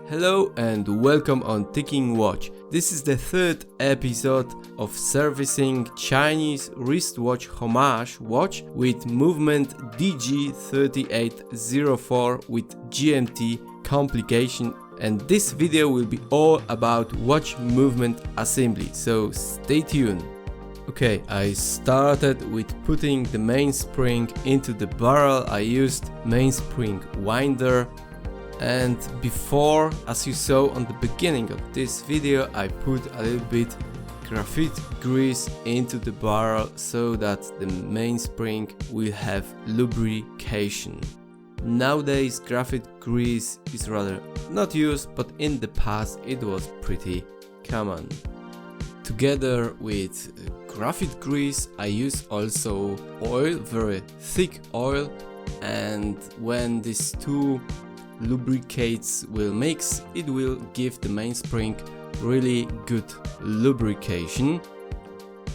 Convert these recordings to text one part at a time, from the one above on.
Hello and welcome on Ticking Watch. This is the third episode of servicing Chinese wristwatch homage watch with movement DG3804 with GMT complication, and this video will be all about watch movement assembly, so stay tuned. Okay, I started with putting the mainspring into the barrel. I used mainspring winder. And before, as you saw on the beginning of this video, I put a little bit graphite grease into the barrel so that the mainspring will have lubrication. Nowadays graphite grease is rather not used, but in the past it was pretty common. Together with graphite grease I use also oil, very thick oil, and when these two lubricates will mix, it will give the mainspring really good lubrication.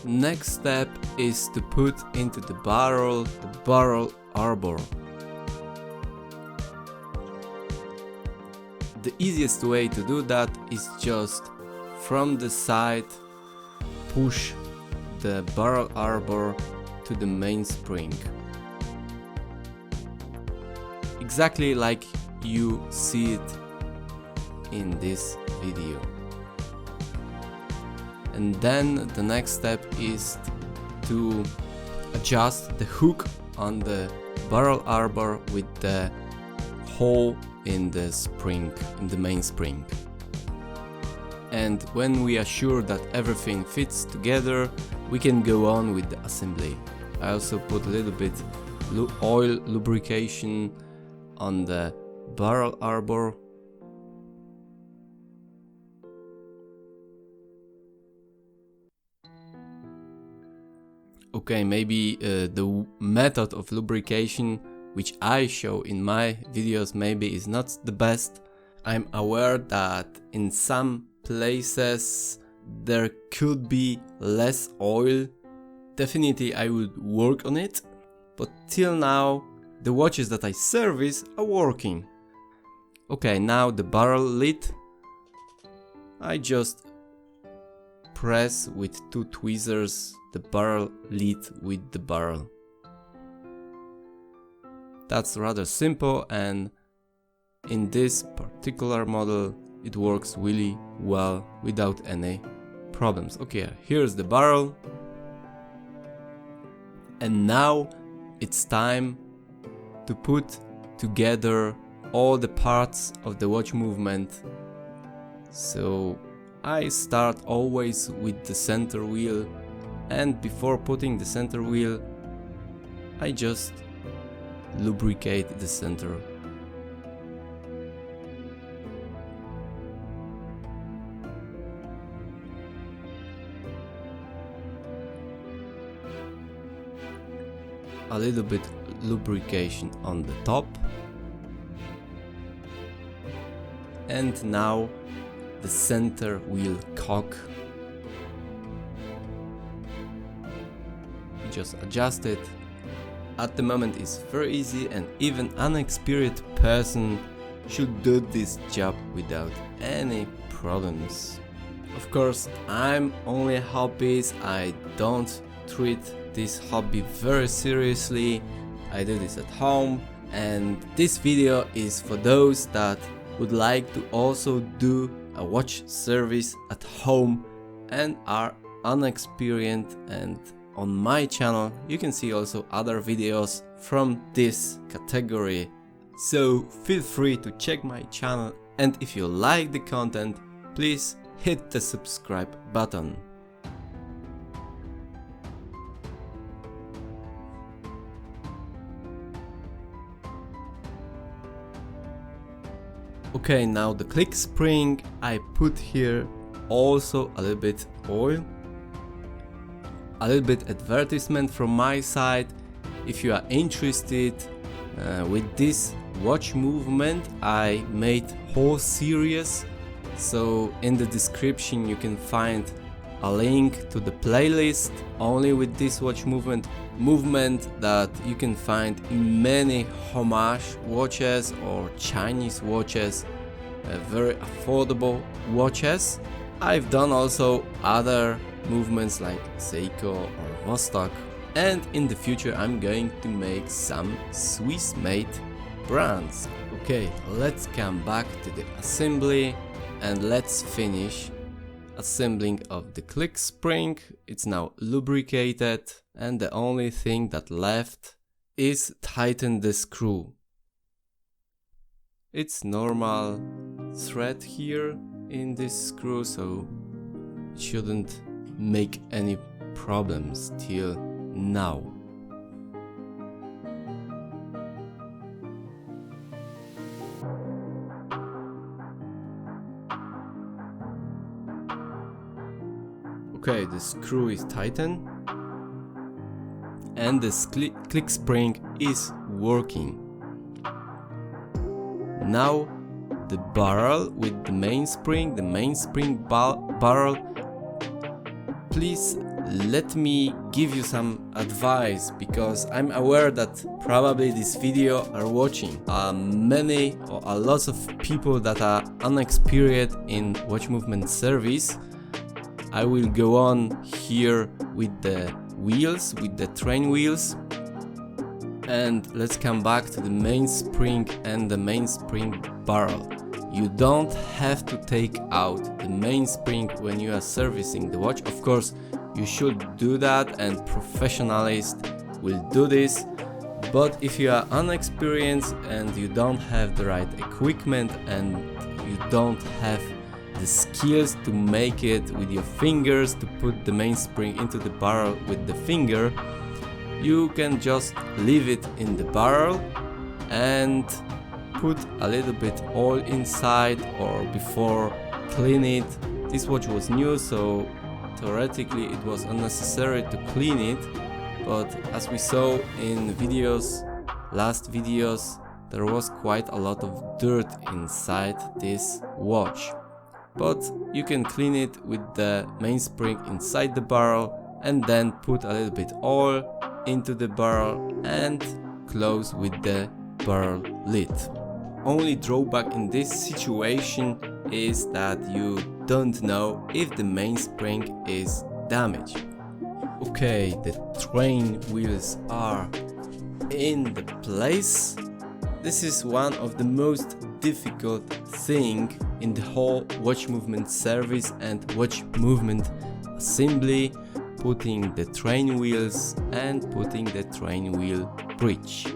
Next step is to put into the barrel arbor. The easiest way to do that is just from the side push the barrel arbor to the mainspring, exactly like you see it in this video. And then the next step is to adjust the hook on the barrel arbor with the hole in the spring, in the mainspring. And when we are sure that everything fits together, we can go on with the assembly. I also put a little bit oil lubrication on the barrel arbor. Okay, maybe the method of lubrication which I show in my videos maybe is not the best. I'm aware that in some places there could be less oil. Definitely I would work on it, but till now the watches that I service are working. Okay, now the barrel lid, I just press with two tweezers the barrel lid with the barrel. That's rather simple, and in this particular model it works really well without any problems. Okay, here's the barrel, and now it's time to put together all the parts of the watch movement. So I start always with the center wheel, and before putting the center wheel I just lubricate the center. A little bit lubrication on the top. And now the center wheel cock. You just adjust it. At the moment it's very easy, and even an experienced person should do this job without any problems. Of course, I'm only a hobbyist. I don't treat this hobby very seriously. I do this at home, and this video is for those that would like to also do a watch service at home and are unexperienced. And on my channel you can see also other videos from this category, so feel free to check my channel, and if you like the content, please hit the subscribe button. Okay, now the click spring, I put here also a little bit oil, a little bit advertisement from my side. If you are interested with this watch movement, I made whole series, so in the description you can find a link to the playlist only with this watch movement that you can find in many homage watches or Chinese watches. very affordable watches. I've done also other movements like Seiko or Vostok, and in the future I'm going to make some Swiss-made brands. Okay, let's come back to the assembly and let's finish assembling of the click spring. It's now lubricated and the only thing that left is tighten the screw. It's normal thread here in this screw, so it shouldn't make any problems till now. Okay, the screw is tightened and the click spring is working. Now the barrel with the mainspring, barrel. Please let me give you some advice, because I'm aware that probably this video are watching many or a lot of people that are unexperienced in watch movement service. I will go on here with the wheels, with the train wheels, and let's come back to the mainspring and the mainspring barrel. You don't have to take out the mainspring when you are servicing the watch. Of course, you should do that and professionals will do this. But if you are unexperienced and you don't have the right equipment and you don't have the skills to make it with your fingers, to put the mainspring into the barrel with the finger, you can just leave it in the barrel and put a little bit oil inside, or before clean it. This watch was new, so theoretically it was unnecessary to clean it, but as we saw in last videos, there was quite a lot of dirt inside this watch. But you can clean it with the mainspring inside the barrel and then put a little bit oil into the barrel and close with the barrel lid. Only drawback in this situation is that you don't know if the mainspring is damaged. Okay, the train wheels are in the place. This is one of the most difficult thing in the whole watch movement service and watch movement assembly, putting the train wheels and putting the train wheel bridge.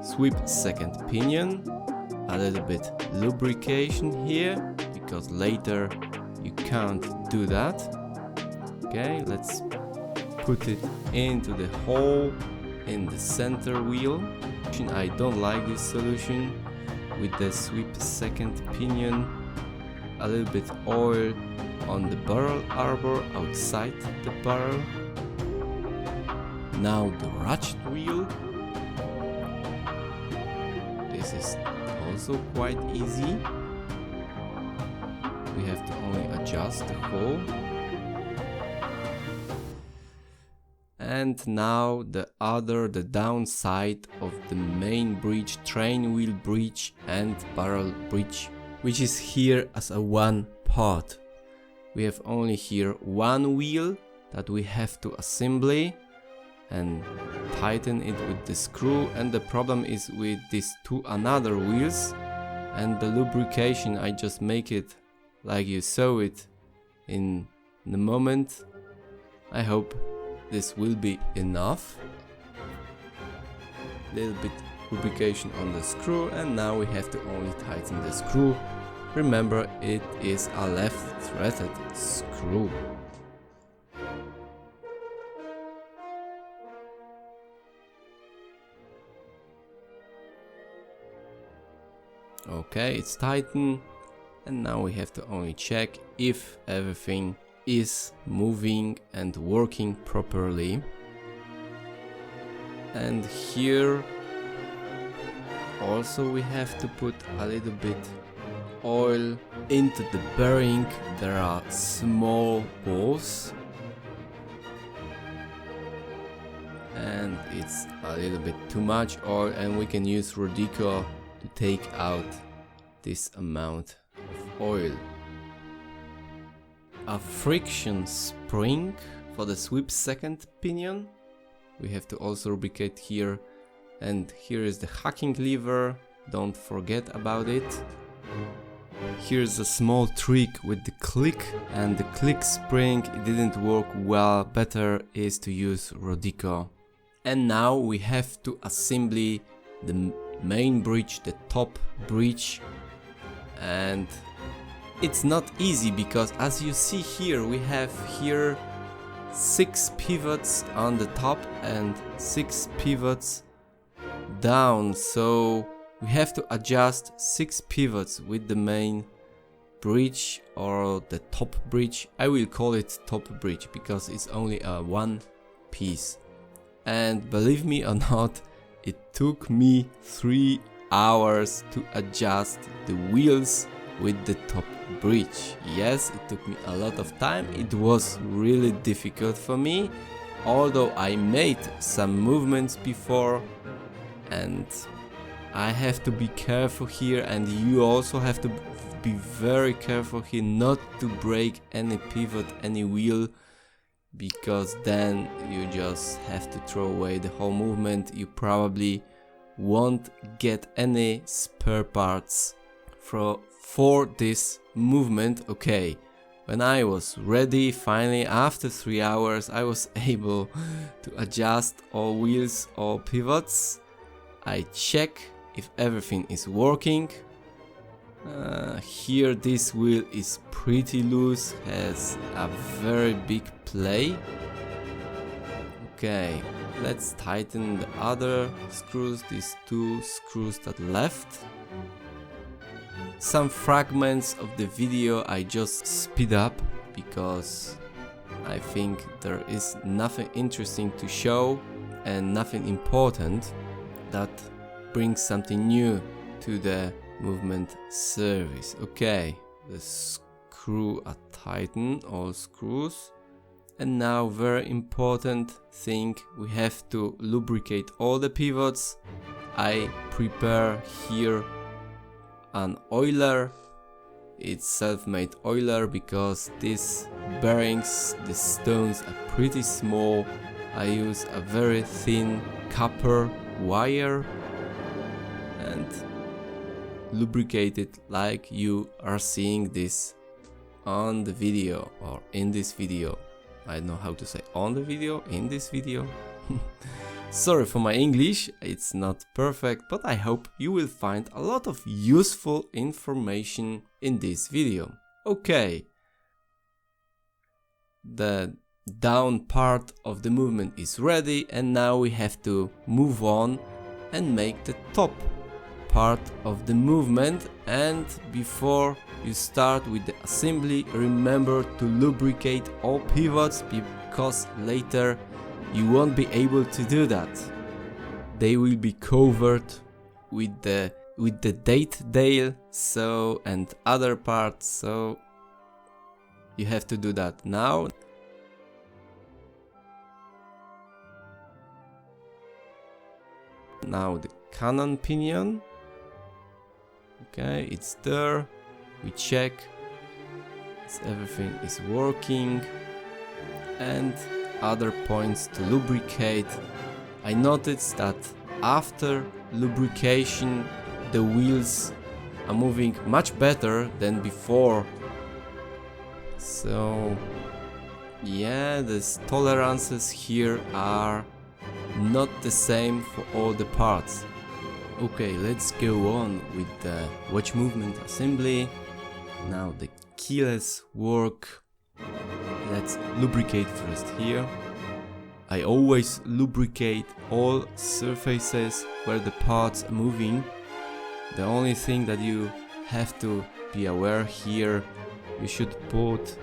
Sweep second pinion, a little bit lubrication here, because later you can't do that. Okay, let's put it into the hole in the center wheel. I don't like this solution. With the sweep second pinion, a little bit oil on the barrel arbor outside the barrel. Now the ratchet wheel. This is also quite easy. We have to only adjust the hole. And now the downside of the main bridge, train wheel bridge and barrel bridge, which is here as a one part. We have only here one wheel that we have to assemble and tighten it with the screw, and the problem is with these two another wheels and the lubrication. I just make it like you saw it in the moment. I hope this will be enough. Little bit lubrication on the screw, and now we have to only tighten the screw. Remember, it is a left threaded screw. Okay, it's tightened, and now we have to only check if everything is moving and working properly. And here also we have to put a little bit oil into the bearing. There are small holes and it's a little bit too much oil, and we can use Rodico to take out this amount oil. A friction spring for the sweep second pinion. We have to also lubricate here, and here is the hacking lever, don't forget about it. Here's a small trick with the click and the click spring, it didn't work well, better is to use Rodico. And now we have to assemble the main bridge, the top bridge, and it's not easy because as you see here, we have here 6 pivots on the top and 6 pivots down, so we have to adjust 6 pivots with the main bridge or the top bridge. I will call it top bridge because it's only a one piece. And believe me or not, it took me 3 hours to adjust the wheels with the top bridge. Yes, it took me a lot of time. It was really difficult for me, although I made some movements before, and I have to be careful here, and you also have to be very careful here not to break any pivot, any wheel, because then you just have to throw away the whole movement. You probably won't get any spare parts for this movement. Okay, when I was ready, finally after 3 hours, I was able to adjust all wheels, all pivots. I check if everything is working. Here this wheel is pretty loose, has a very big play. Okay, let's tighten the other screws, these 2 screws that left. Some fragments of the video I just speed up because I think there is nothing interesting to show and nothing important that brings something new to the movement service. Okay, the screw are tightened, all screws. And now very important thing, we have to lubricate all the pivots. I prepare here an oiler. It's self-made oiler because these bearings, the stones are pretty small. I use a very thin copper wire and lubricate it like you are seeing this on the video or in this video. I don't know how to say on the video, in this video. Sorry for my English, it's not perfect, but I hope you will find a lot of useful information in this video. Okay, the down part of the movement is ready, and now we have to move on and make the top part of the movement. And before you start with the assembly, remember to lubricate all pivots because later you won't be able to do that. They will be covered with the date dial, so, and other parts, so you have to do that now. Now the cannon pinion. Okay, it's there. We check everything is working, and other points to lubricate. I noticed that after lubrication the wheels are moving much better than before. So yeah, the tolerances here are not the same for all the parts. Okay, let's go on with the watch movement assembly. Now the keyless work. Let's lubricate first here. I always lubricate all surfaces where the parts are moving. The only thing that you have to be aware here, you should put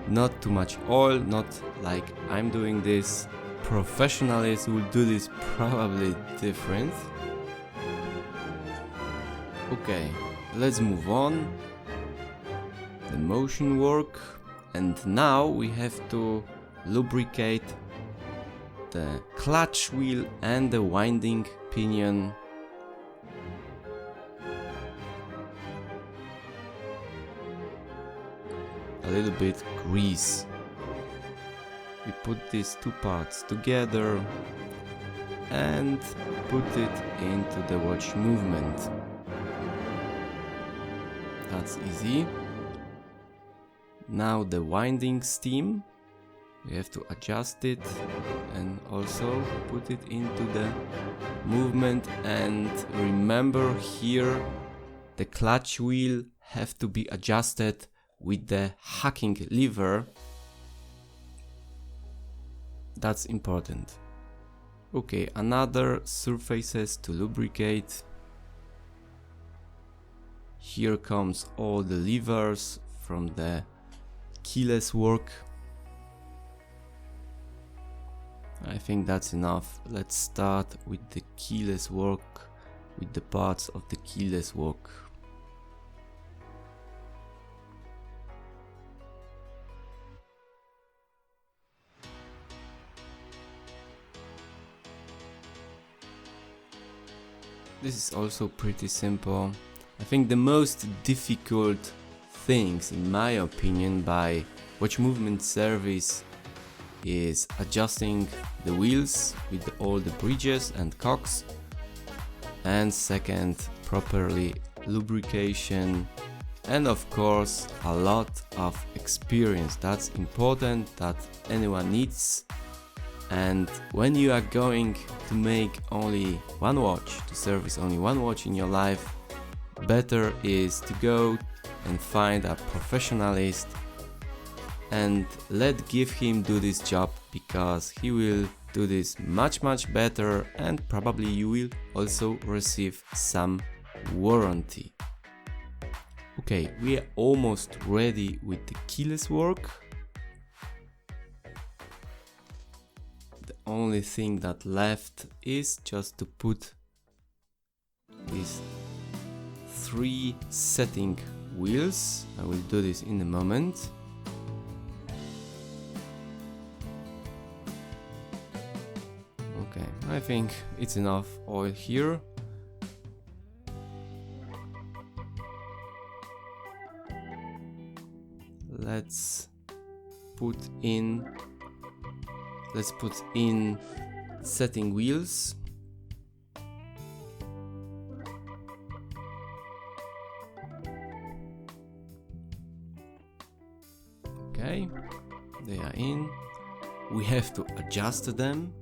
not too much oil, not like I'm doing this. Professionals will do this probably different. Okay, let's move on. The motion work. And now we have to lubricate the clutch wheel and the winding pinion. a little bit grease. We put these two parts together and put it into the watch movement. That's easy. Now the winding stem, we have to adjust it and also put it into the movement. And remember, here the clutch wheel have to be adjusted with the hacking lever. That's important. Okay, another surfaces to lubricate. Here comes all the levers from the keyless work. I think that's enough. Let's start with the keyless work, with the parts of the keyless work. This is also pretty simple. I think the most difficult things, in my opinion, by watch movement service is adjusting the wheels with all the bridges and cocks, and second, properly lubrication, and of course a lot of experience. That's important, that anyone needs. And when you are going to make only one watch, to service only one watch in your life, better is to go and find a professionalist and give him do this job, because he will do this much better, and probably you will also receive some warranty. Okay, we are almost ready with the keyless work. The only thing that left is just to put these 3 setting wheels. I will do this in a moment. Okay, I think it's enough oil here. Let's put in setting wheels. Okay, they are in. We have to adjust them.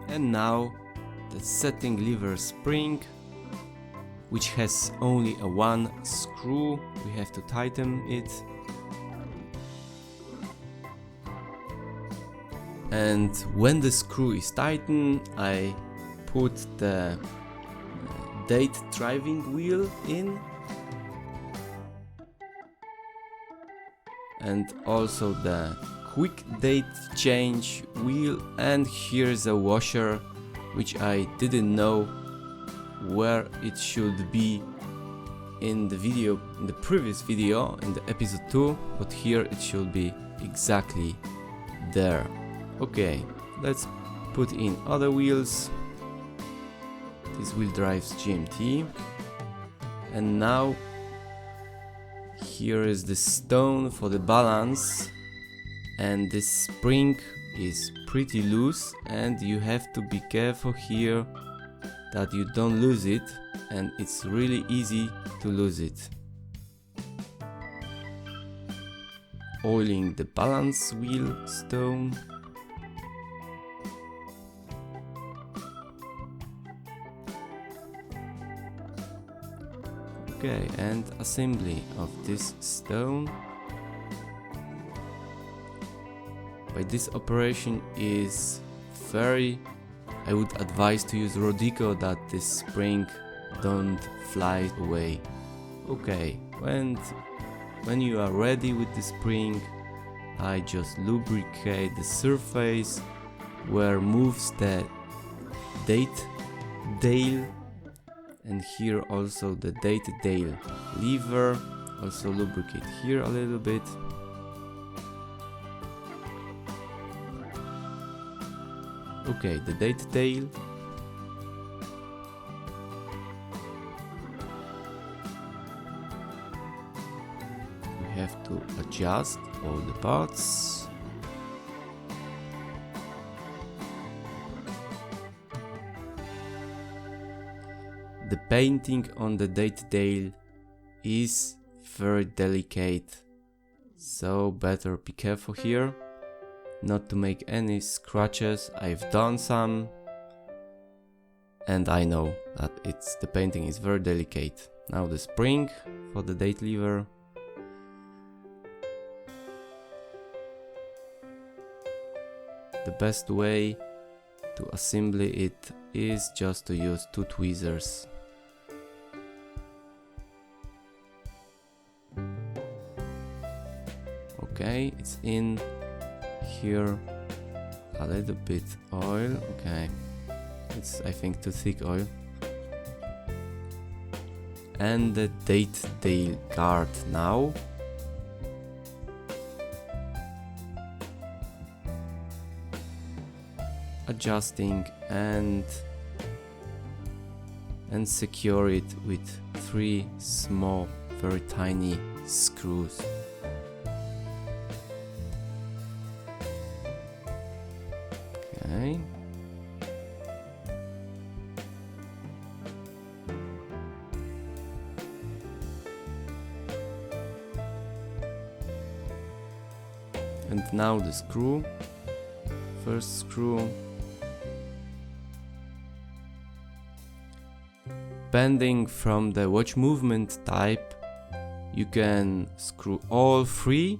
And now the setting lever spring, which has only a 1 screw, we have to tighten it. And when the screw is tightened, I put the date driving wheel in, and also the quick date change wheel. And here's a washer, which I didn't know where it should be in the previous video, in the episode 2, but here it should be exactly there. Okay, let's put in other wheels. This wheel drives GMT. And now here is the stone for the balance, and this spring is pretty loose, and you have to be careful here that you don't lose it, and it's really easy to lose it. Oiling the balance wheel stone. Okay, and assembly of this stone. By this operation is I would advise to use Rodico, that this spring don't fly away. Okay, when you are ready with the spring, I just lubricate the surface where moves the date dial, and here also the date dial lever. Also lubricate here a little bit. Okay, the date dial. have to adjust all the parts. The painting on the detail is very delicate, so better be careful here not to make any scratches. I've done some and I know that the painting is very delicate. Now the spring for the date lever. The best way to assemble it is just to use two tweezers. Okay, it's in here. A little bit oil. Okay, it's I think too thick oil. And the detail guard now. Adjusting and secure it with 3 small, very tiny screws. Okay. And now the screw. First screw. Depending from the watch movement type, you can screw all 3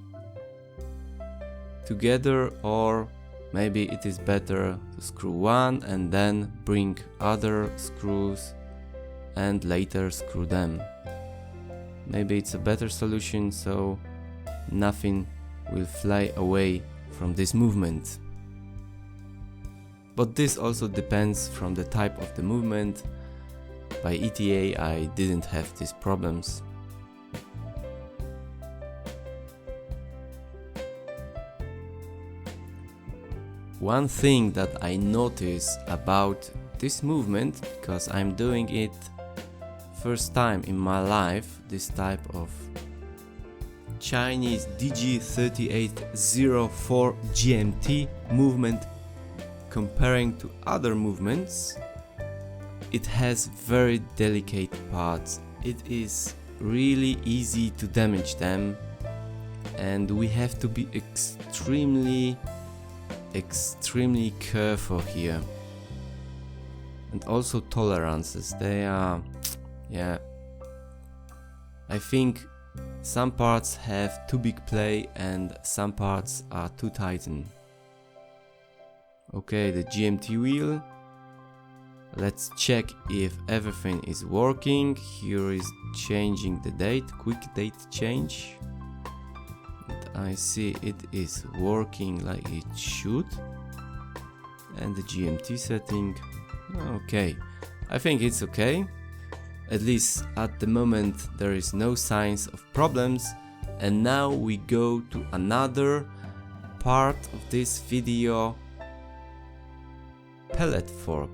together, or maybe it is better to screw 1 and then bring other screws and later screw them. Maybe it's a better solution, so nothing will fly away from this movement. But this also depends from the type of the movement. By ETA I didn't have these problems. One thing that I notice about this movement, because I'm doing it first time in my life, this type of Chinese DG3804 GMT movement, comparing to other movements, it has very delicate parts. It is really easy to damage them, and we have to be extremely careful here. And also tolerances, they are, yeah, I think some parts have too big play and some parts are too tightened. Okay, the GMT wheel. Let's check if everything is working. Here is changing the date, quick date change. And I see it is working like it should. And the GMT setting. Okay, I think it's okay. At least at the moment there is no signs of problems. And now we go to another part of this video. Pellet fork.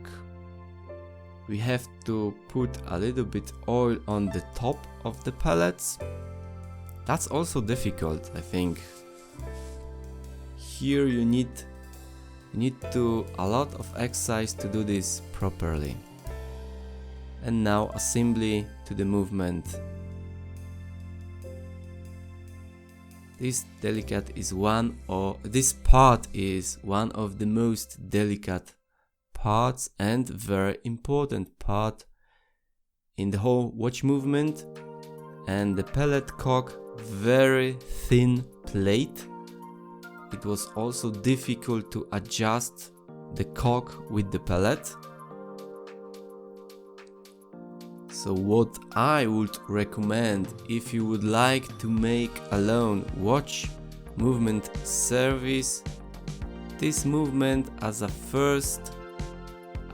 We have to put a little bit oil on the top of the pellets. That's also difficult, I think. Here you need to a lot of exercise to do this properly. And now assembly to the movement. This part is one of the most delicate parts and very important part in the whole watch movement. And the pellet cock, very thin plate. It was also difficult to adjust the cock with the pellet. So what I would recommend, if you would like to make alone watch movement service, this movement as a first,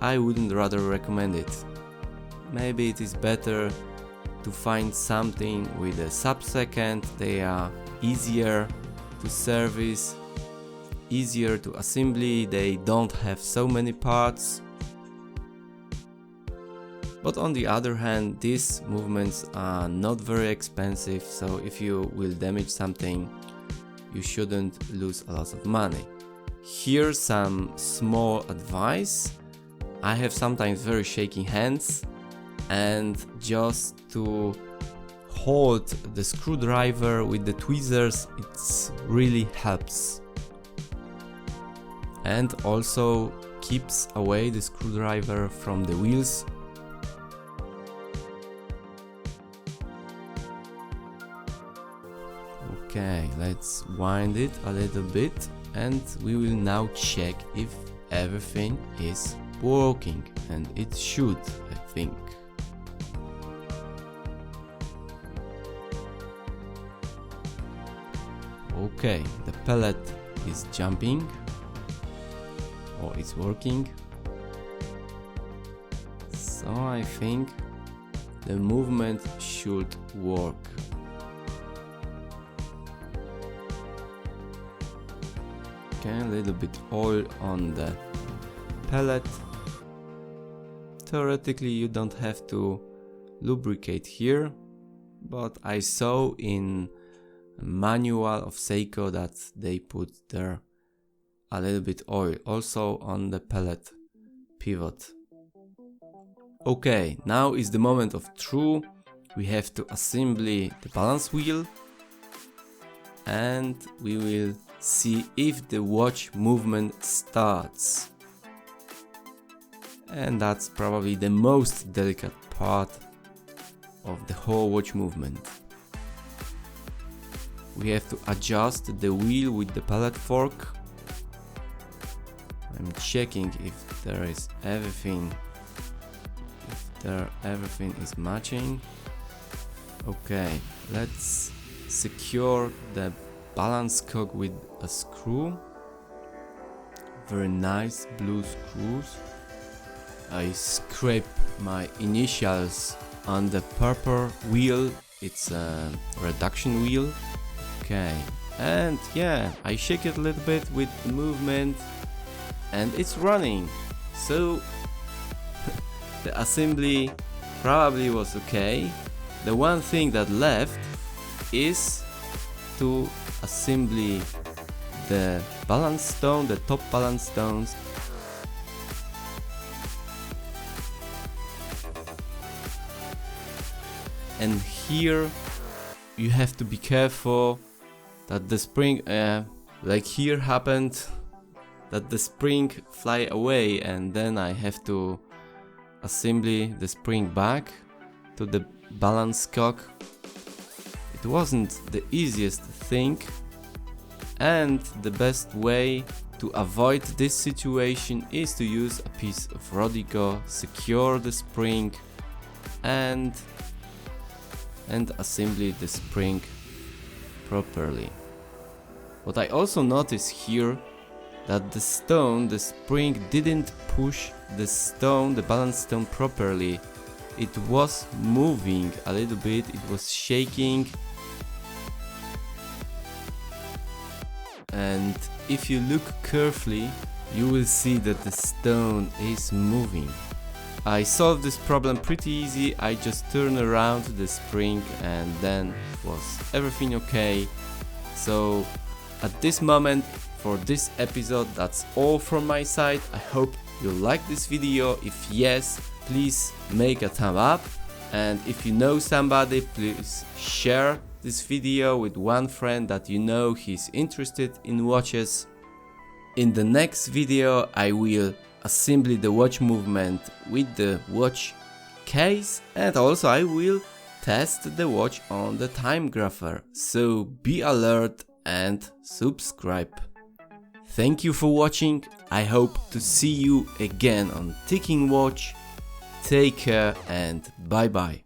I wouldn't rather recommend it. Maybe it is better to find something with a sub-second. They are easier to service, easier to assembly, they don't have so many parts. But on the other hand, these movements are not very expensive, so if you will damage something, you shouldn't lose a lot of money. Here's some small advice. I have sometimes very shaky hands, and just to hold the screwdriver with the tweezers, it really helps. And also keeps away the screwdriver from the wheels. Okay, let's wind it a little bit, and we will now check if everything is working, and it should, I think. Okay, the pellet is jumping, or it's working, so I think the movement should work. Okay, a little bit oil on the pellet. Theoretically you don't have to lubricate here, but I saw in a manual of Seiko that they put there a little bit oil also on the pellet pivot. Okay, now is the moment of truth. We have to assemble the balance wheel, and we will see if the watch movement starts. And that's probably the most delicate part of the whole watch movement. We have to adjust the wheel with the pallet fork. I'm checking if there is everything, everything is matching. Okay, let's secure the balance cock with a screw. Very nice blue screws. I scrape my initials on the purple wheel. It's a reduction wheel. Okay, and yeah, I shake it a little bit with the movement, and it's running. So the assembly probably was okay. The one thing that left is to assemble the balance stone, the top balance stones. And here you have to be careful that the spring, like here happened, that the spring fly away, and then I have to assemble the spring back to the balance cock. It wasn't the easiest thing, and the best way to avoid this situation is to use a piece of Rodigo, secure the spring, and assemble the spring properly. What I also noticed here, that the stone, the spring didn't push the stone, the balance stone properly. It was moving a little bit, it was shaking. And if you look carefully, you will see that the stone is moving. I solved this problem pretty easy. I just turned around the spring and then was everything okay. So at this moment, for this episode, that's all from my side. I hope you liked this video. If yes, please make a thumb up, and if you know somebody, please share this video with one friend that you know he's interested in watches. In the next video I will assemble the watch movement with the watch case, and also I will test the watch on the time grapher, so be alert and subscribe. Thank you for watching. I hope to see you again on Ticking Watch. Take care and bye bye.